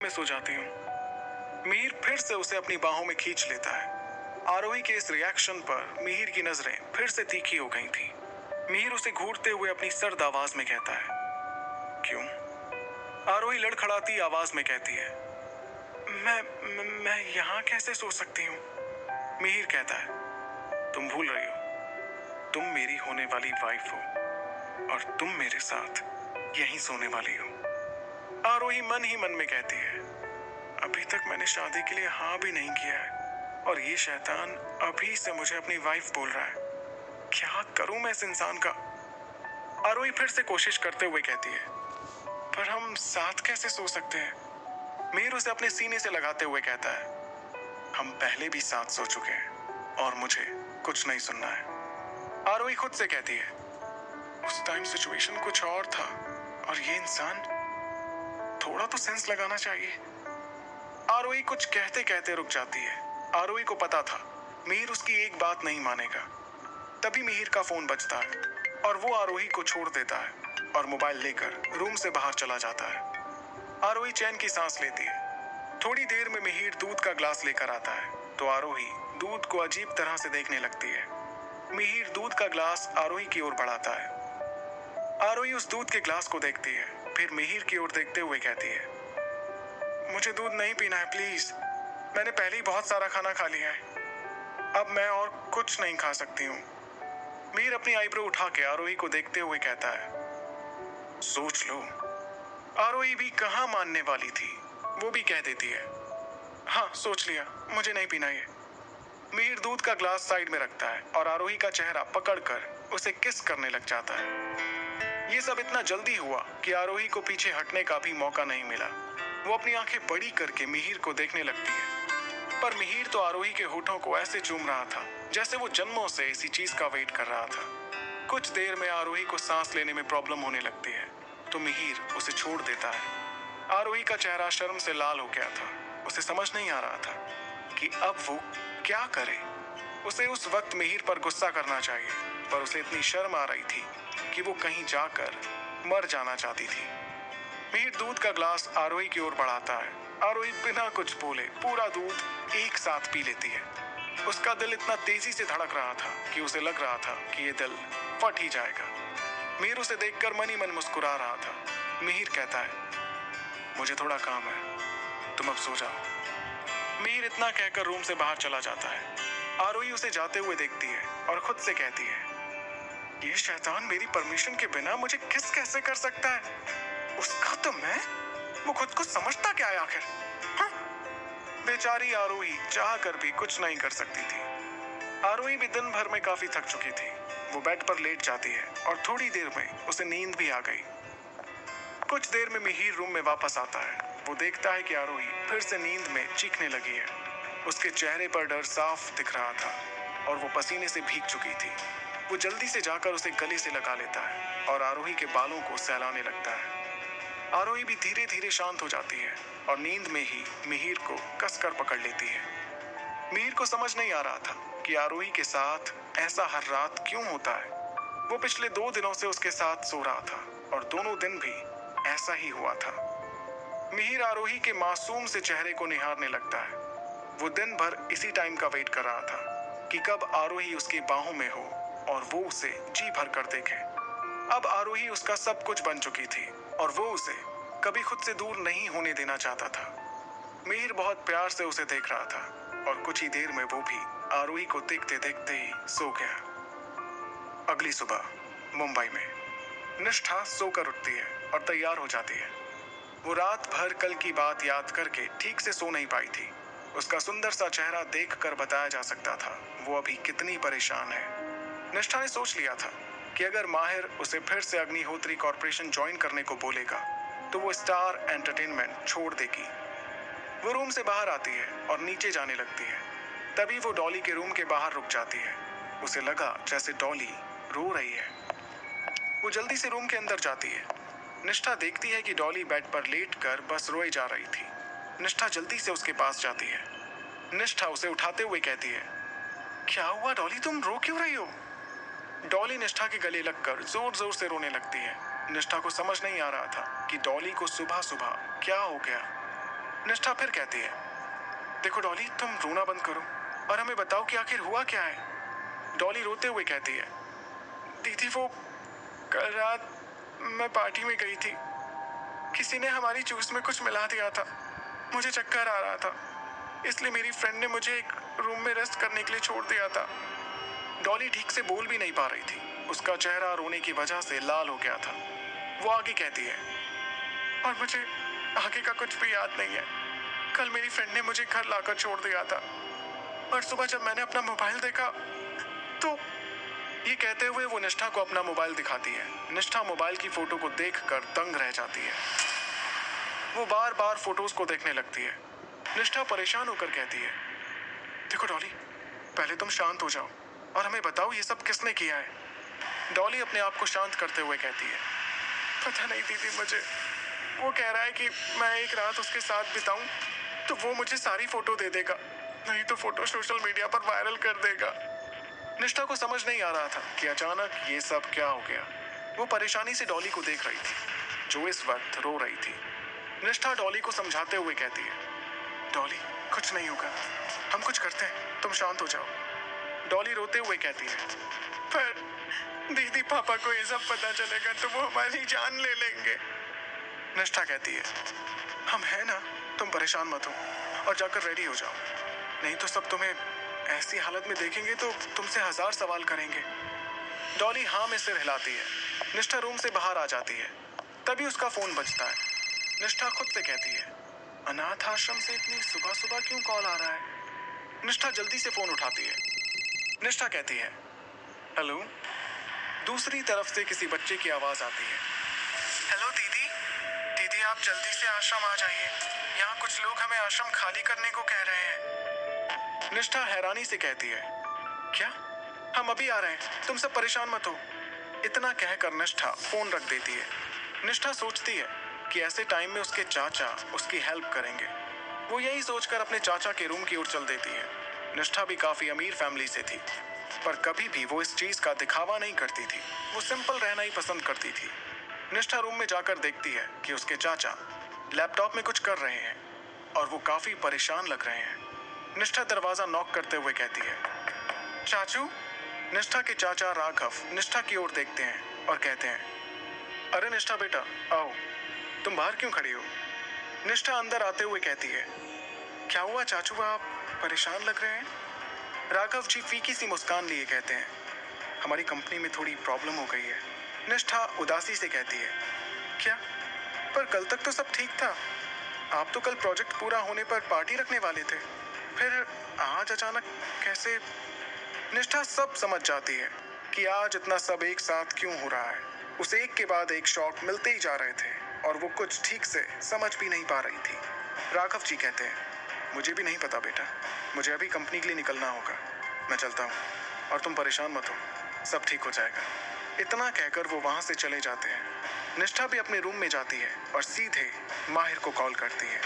में सो जाती हूँ। मिहिर फिर से उसे अपनी बाहों में खींच लेता है। आरोही के इस रिएक्शन पर मिहिर की नजरें फिर से तीखी हो गई थी। मिहिर उसे घूरते हुए अपनी सर्द आवाज में कहता है, क्यों? आरोही लड़खड़ाती आवाज में कहती है, मैं यहाँ कैसे सो सकती हूँ? मिहिर कहता है, तुम भूल रही हो, तुम मेरी होने वाली वाइफ हो और तुम मेरे साथ यहीं सोने वाली हो। आरोही मन ही मन में कहती है, अभी तक मैंने शादी के लिए हाँ भी नहीं किया है और ये शैतान अभी से मुझे अपनी वाइफ बोल रहा है। क्या करूं मैं इस इंसान का? आरोही फिर से कोशिश करते हुए कहती है, पर हम साथ कैसे सो सकते हैं? मिहिर उसे अपने सीने से लगाते हुए कहता है, हम पहले भी साथ सो चुके हैं और मुझे कुछ नहीं सुनना है। आरोही खुद से कहती है, उस टाइम सिचुएशन कुछ और था और ये इंसान, थोड़ा तो सेंस लगाना चाहिए। आरोही कुछ कहते कहते रुक जाती है। आरोही को पता था मिहिर उसकी एक बात नहीं मानेगा। तभी मिहिर का फोन बजता है और वो आरोही को छोड़ देता है और मोबाइल लेकर रूम से बाहर चला जाता है। आरोही चैन की सांस लेती है। थोड़ी देर में मिहिर दूध का ग्लास लेकर आता है तो आरोही दूध को अजीब तरह से देखने लगती है। मिहिर दूध का ग्लास आरोही की ओर बढ़ाता है। आरोही उस दूध के ग्लास को देखती है, फिर मिहिर की ओर देखते हुए कहती है, मुझे दूध नहीं पीना है प्लीज। मैंने पहले ही बहुत सारा खाना खा लिया है, अब मैं और कुछ नहीं खा सकती हूँ। मिहिर अपनी आईब्रो उठा के आरोही को देखते हुए कहता है, सोच लो। आरोही भी कहाँ मानने वाली थी, वो भी कह देती है, हाँ सोच लिया, मुझे नहीं पीना ये। मिहिर दूध का ग्लास साइड में रखता है और आरोही का चेहरा पकड़कर उसे किस करने लग जाता है। ये सब इतना जल्दी हुआ कि आरोही को पीछे हटने का भी मौका नहीं मिला। वो अपनी आंखें बड़ी करके मिहिर को देखने लगती है, पर मिहिर तो आरोही के होठों को ऐसे चूम रहा था जैसे वो जन्मों से इसी चीज का वेट कर रहा था। कुछ देर में आरोही को सांस लेने में प्रॉब्लम होने लगती है तो मिहिर उसे छोड़ देता है। आरोही का चेहरा शर्म से लाल हो गया था। उसे समझ नहीं आ रहा था कि अब वो क्या करे। उसे उस वक्त मिहिर पर गुस्सा करना चाहिए, पर उसे इतनी शर्म आ रही थी कि वो कहीं जाकर मर जाना चाहती थी। मिहिर दूध का ग्लास आरोही की ओर बढ़ाता है। आरोही बिना कुछ बोले पूरा दूध एक साथ पी लेती है। उसका दिल इतना तेजी से धड़क रहा था कि उसे लग रहा था कि ये दिल फट ही जाएगा। मिहिर उसे देखकर मन ही मन मुस्कुरा रहा था। मिहिर कहता है, मुझे थोड़ा काम है, तुम अब सो जाओ। मिहिर इतना कहकर रूम से बाहर चला जाता है। आरोही उसे जाते हुए देखती है और खुद से कहती है, ये शैतान मेरी परमिशन के बिना मुझे किस कैसे कर सकता है? उसका तो वो खुद को समझता क्या है आखिर? हाँ? बेचारी आरोही चाह कर भी कुछ नहीं कर सकती थी। आरोही भी दिन भर में काफी थक चुकी थी। वो बेड पर लेट जाती है और थोड़ी देर में उसे नींद भी आ गई। कुछ देर में मिहिर रूम में वापस आता है। वो देखता है कि आरोही फिर से नींद में चीखने लगी है। उसके चेहरे पर डर साफ दिख रहा था और वो पसीने से भीग चुकी थी। वो जल्दी से जाकर उसे गले से लगा लेता है और आरोही के बालों को सहलाने लगता है। आरोही भी धीरे धीरे शांत हो जाती है और नींद में ही मिहिर को कसकर पकड़ लेती है। मिहिर को समझ नहीं आ रहा था कि आरोही के साथ ऐसा हर रात क्यों होता है। वो पिछले 2 दिनों से उसके साथ सो रहा था और दोनों दिन भी ऐसा ही हुआ था। मिहिर आरोही के मासूम से चेहरे को निहारने लगता है। वो दिन भर इसी टाइम का वेट कर रहा था कि कब आरोही उसकी बाहों में हो और वो उसे जी भर कर देखे। अब आरोही उसका सब कुछ बन चुकी थी और वो उसे कभी खुद से दूर नहीं होने देना चाहता था। मिहिर बहुत प्यार से उसे देख रहा था और कुछ ही देर में वो भी आरोही को देखते देखते ही सो गया। अगली सुबह मुंबई में निष्ठा सोकर उठती है और तैयार हो जाती है। वो रात भर कल की बात याद करके ठीक से सो नहीं पाई थी। उसका सुंदर सा चेहरा देखकर बताया जा सकता था वो अभी कितनी परेशान है। निष्ठा ने सोच लिया था कि अगर माहिर उसे फिर से अग्निहोत्री कॉर्पोरेशन ज्वाइन करने को बोलेगा तो वो स्टार एंटरटेनमेंट छोड़ देगी। वो रूम से बाहर आती है और नीचे जाने लगती है। तभी वो डॉली के रूम के बाहर रुक जाती है। उसे लगा जैसे डॉली रो रही है। वो जल्दी से रूम के अंदर जाती है। निष्ठा देखती है कि डॉली बेड पर लेटकर बस रोए जा रही थी। निष्ठा जल्दी से उसके पास जाती है। निष्ठा उसे उठाते हुए कहती है, क्या हुआ डॉली, तुम रो क्यों रही हो? डॉली निष्ठा के गले लगकर जोर जोर से रोने लगती है। निष्ठा को समझ नहीं आ रहा था कि डॉली को सुबह सुबह क्या हो गया। निष्ठा फिर कहती है, देखो डॉली, तुम रोना बंद करो और हमें बताओ कि आखिर हुआ क्या है। डॉली रोते हुए कहती है, दीदी वो कल रात मैं पार्टी में गई थी, किसी ने हमारी जूस में कुछ मिला दिया था, मुझे चक्कर आ रहा था, इसलिए मेरी फ्रेंड ने मुझे एक रूम में रेस्ट करने के लिए छोड़ दिया था। डॉली ठीक से बोल भी नहीं पा रही थी, उसका चेहरा रोने की वजह से लाल हो गया था। वो आगे कहती है, और मुझे आगे का कुछ भी याद नहीं है। कल मेरी फ्रेंड ने मुझे घर लाकर छोड़ दिया था और सुबह जब मैंने अपना मोबाइल देखा तो ये कहते हुए वो निष्ठा को अपना मोबाइल दिखाती है। निष्ठा मोबाइल की फोटो को देखकर दंग रह जाती है। वो बार बार फोटोज को देखने लगती है। निष्ठा परेशान होकर कहती है, देखो डॉली, पहले तुम शांत हो जाओ और हमें बताओ ये सब किसने किया है। डॉली अपने आप को शांत करते हुए कहती है, पता नहीं दीदी, मुझे वो कह रहा है कि मैं एक रात उसके साथ बिताऊं तो वो मुझे सारी फोटो दे देगा, नहीं तो फोटो सोशल मीडिया पर वायरल कर देगा। निष्ठा को समझ नहीं आ रहा था कि अचानक ये सब क्या हो गया। वो परेशानी से डॉली को देख रही थी, जो इस वक्त रो रही थी। निष्ठा डॉली को समझाते हुए कहती है, डॉली कुछ नहीं होगा, हम कुछ करते हैं, तुम शांत हो जाओ। डॉली रोते हुए कहती है, पर दीदी पापा को ये सब पता चलेगा तो वो हमारी जान ले लेंगे। निष्ठा कहती है, हम हैं ना, तुम परेशान मत हो और जाकर रेडी हो जाओ, नहीं तो सब तुम्हें ऐसी हालत में देखेंगे तो तुमसे 1000 सवाल करेंगे। डॉली हाँ में सिर हिलाती है। निष्ठा रूम से बाहर आ जाती है। तभी उसका फोन बजता है। निष्ठा खुद से कहती है, अनाथ आश्रम से इतनी सुबह सुबह क्यों कॉल आ रहा है। निष्ठा जल्दी से फोन उठाती है। निष्ठा कहती है, हेलो। दूसरी तरफ से किसी बच्चे की आवाज आती है, हेलो दीदी, दीदी आप जल्दी से आश्रम आ जाइए, यहाँ कुछ लोग हमें आश्रम खाली करने को कह रहे हैं। निष्ठा हैरानी से कहती है, क्या, हम अभी आ रहे हैं, तुम सब परेशान मत हो। इतना कहकर निष्ठा फोन रख देती है। निष्ठा सोचती है कि ऐसे टाइम में उसके चाचा उसकी हेल्प करेंगे। वो यही सोचकर अपने चाचा के रूम की ओर चल देती है। निष्ठा भी काफी अमीर फैमिली से थी, पर कभी भी वो इस चीज का दिखावा नहीं करती थी। वो सिंपल रहना ही पसंद करती थी। निष्ठा रूम में जाकर देखती है कि उसके चाचा लैपटॉप में कुछ कर रहे हैं और वो काफी परेशान लग रहे हैं। निष्ठा दरवाजा नॉक करते हुए कहती है, चाचू। निष्ठा के चाचा राघव निष्ठा की ओर देखते हैं और कहते हैं, अरे निष्ठा बेटा आओ, तुम बाहर क्यों खड़ी हो। निष्ठा अंदर आते हुए कहती है, क्या हुआ चाचू, आप परेशान लग रहे हैं। राघव जी फीकी सी मुस्कान लिए कहते हैं, हमारी कंपनी में थोड़ी प्रॉब्लम हो गई है। निष्ठा उदासी से कहती है, क्या, पर कल तक तो सब ठीक था, आप तो कल प्रोजेक्ट पूरा होने पर पार्टी रखने वाले थे, फिर आज अचानक कैसे। निष्ठा सब समझ जाती है कि आज इतना सब एक साथ क्यों हो रहा है। उसे एक के बाद एक शॉक मिलते ही जा रहे थे और वो कुछ ठीक से समझ भी नहीं पा रही थी। राघव जी कहते हैं, मुझे भी नहीं पता बेटा, मुझे अभी कंपनी के लिए निकलना होगा, मैं चलता हूँ और तुम परेशान मत हो, सब ठीक हो जाएगा। इतना कहकर वो वहाँ से चले जाते हैं। निष्ठा भी अपने रूम में जाती है और सीधे माहिर को कॉल करती है।